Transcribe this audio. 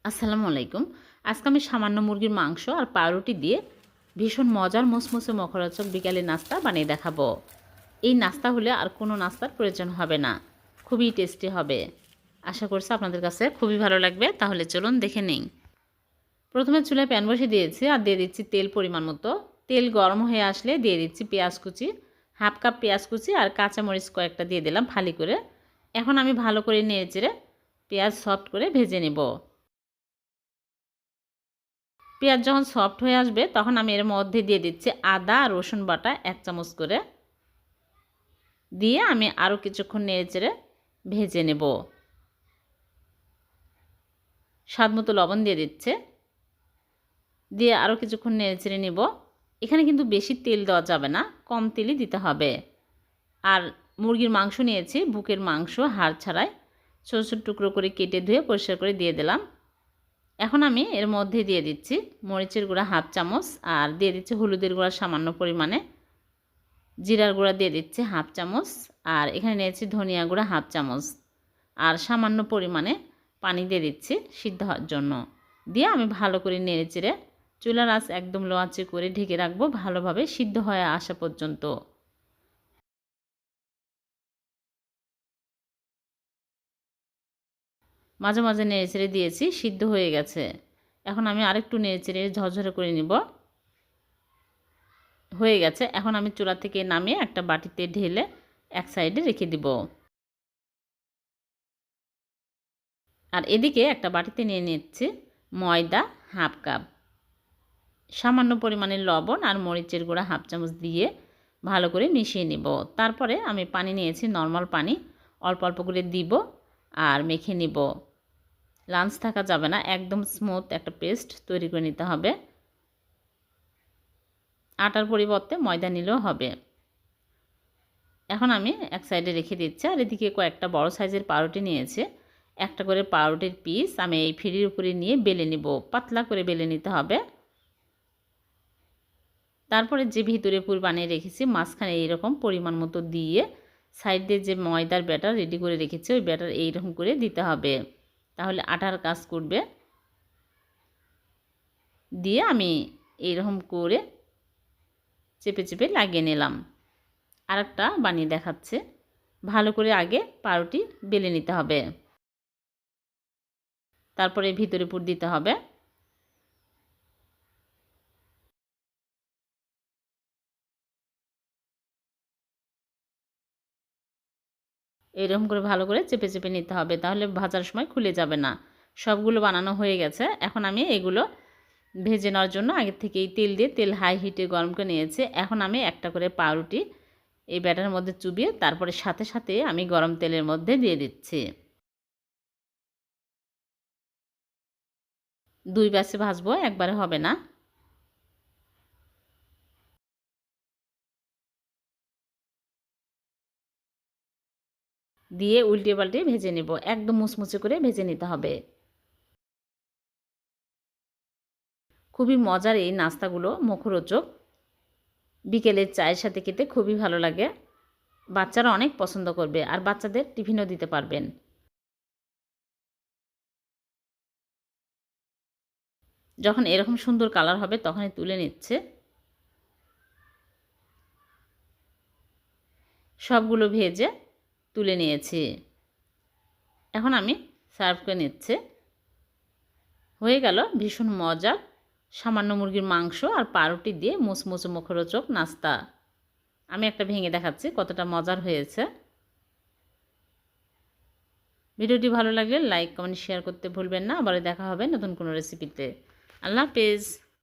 আসসালামু আলাইকুম। আজকে আমি সামান্য মুরগির মাংস আর পাউরুটি দিয়ে ভীষণ মজার মুসমুসে মুখরোচক বিকালের নাস্তা বানিয়ে দেখাবো। এই নাস্তা হলে আর কোনো নাস্তার প্রয়োজন হবে না, খুবই টেস্টি হবে। আশা করছি আপনাদের কাছে খুবই ভালো লাগবে। তাহলে চলুন দেখে নিই। প্রথমে চুলায় প্যান বসিয়ে দিয়েছি আর দিয়ে দিচ্ছি তেল পরিমাণ মতো। তেল গরম হয়ে আসলে দিয়ে দিচ্ছি পেঁয়াজ কুচি, হাফ কাপ পেঁয়াজ কুচি আর কাঁচামরিচ কয়েকটা দিয়ে দিলাম ফালি করে। এখন আমি ভালো করে নেড়েচেড়ে পেঁয়াজ সফট করে ভেজে নেব। পেঁয়াজ যখন সফট হয়ে আসবে তখন আমি এর মধ্যে দিয়ে দিচ্ছি আদা আর রসুন বাটা 1 চামচ করে দিয়ে আমি আরও কিছুক্ষণ নেড়েচেড়ে ভেজে নেব। স্বাদ মতো লবণ দিয়ে দিচ্ছে, দিয়ে আরও কিছুক্ষণ নেড়েচেড়ে নেব। এখানে কিন্তু বেশি তেল দেওয়া যাবে না, কম তেলই দিতে হবে। আর মুরগির মাংস নিয়েছি, বুকের মাংস হাড় ছাড়াই ছোটো ছোটো টুকরো করে কেটে ধুয়ে পরিষ্কার করে দিয়ে দিলাম। এখন আমি এর মধ্যে দিয়ে দিচ্ছি মরিচের গুঁড়া হাফ চামচ আর দিয়ে দিচ্ছি হলুদের গুঁড়া সামান্য পরিমাণে, জিরার গুঁড়া দিয়ে দিচ্ছি হাফ চামচ আর এখানে নিয়েছি ধনিয়া গুঁড়া হাফ চামচ আর সামান্য পরিমাণে পানি দিয়ে দিচ্ছি সিদ্ধ হওয়ার জন্য। দিয়ে আমি ভালো করে নেড়েচেড়ে চুলার আঁচ একদম লো আঁচে করে ঢেকে রাখবো ভালোভাবে সিদ্ধ হয়ে আসা পর্যন্ত। মাঝে মাঝে নেড়েচেড়ে দিয়েছি, সিদ্ধ হয়ে গেছে। এখন আমি আরেকটু নেড়েচেড়ে ঝরঝরে করে নিব। হয়ে গেছে। এখন আমি চুলা থেকে নামিয়ে একটা বাটিতে ঢেলে এক সাইডে রেখে দিব। আর এদিকে একটা বাটিতে নিয়ে নিচ্ছি ময়দা হাফ কাপ, সামান্য পরিমাণে লবণ আর মরিচের গুঁড়া হাফ চামচ দিয়ে ভালো করে মিশিয়ে নিব। তারপরে আমি পানি নিয়েছি, নর্মাল পানি অল্প অল্প করে দিব আর মেখে নিব। লাঞ্চ থাকা যাবে না, একদম স্মুথ একটা পেস্ট তৈরি করে নিতে হবে। আটার পরিবর্তে ময়দা নিলেও হবে। এখন আমি এক সাইডে রেখে দিচ্ছি আর এদিকে কয়েকটা বড় সাইজের পাউরুটি নিয়েছে। একটা করে পাউরুটির পিস আমি এই ফিরির উপরে নিয়ে বেলে নিব, পাতলা করে বেলে নিতে হবে। তারপরে যে ভিতরে পুর বানিয়ে রেখেছি মাঝখানে এইরকম পরিমাণ মতো দিয়ে সাইড দিয়ে যে ময়দার ব্যাটার রেডি করে রেখেছি ওই ব্যাটার এইরকম করে দিতে হবে, তাহলে আটার কাজ করবে। দিয়ে আমি এইরকম করে চেপে চেপে লাগিয়ে নিলাম। আরেকটা বানিয়ে দেখাচ্ছে। ভালো করে আগে পাউরুটি বেলে নিতে হবে, তারপরে ভিতরে পুর দিতে হবে। এরকম করে ভালো করে চেপে চেপে নিতে হবে, তাহলে ভাজার সময় খুলে যাবে না। সবগুলো বানানো হয়ে গেছে। এখন আমি এগুলো ভেজে নেওয়ার জন্য আগে থেকেই তেল দিয়ে তেল হাই হিটে গরম করে নিয়েছি। এখন আমি একটা করে পাউরুটি এই ব্যাটারের মধ্যে চুবিয়ে তারপরে সাথে সাথে আমি গরম তেলের মধ্যে দিয়ে দিচ্ছি। দুই ব্যাচে ভাজবো, একবারে হবে না। দিয়ে উল্টে পাল্টে ভেজে নেব, একদম মুচমুচে করে ভেজে নিতে হবে। খুবই মজার এই নাস্তাগুলো, মুখরোচক, বিকেলের চায়ের সাথে খেতে খুবই ভালো লাগে। বাচ্চারা অনেক পছন্দ করবে আর বাচ্চাদের টিফিনও দিতে পারবেন। যখন এরকম সুন্দর কালার হবে তখনই তুলে নিচ্ছে। সবগুলো ভেজে তুলে নিয়েছি। এখন আমি সার্ভ করে নিচ্ছি। হয়ে গেল ভীষণ মজার সামান্য মুরগির মাংস আর পাউরুটি দিয়ে মুচমুচে মুখরোচক নাস্তা। আমি একটা ভেঙে দেখাচ্ছি কতটা মজার হয়েছে। ভিডিওটি ভালো লাগলে লাইক কমেন্ট শেয়ার করতে ভুলবেন না। আবার দেখা হবে নতুন কোনো রেসিপিতে। আল্লাহ হাফেজ।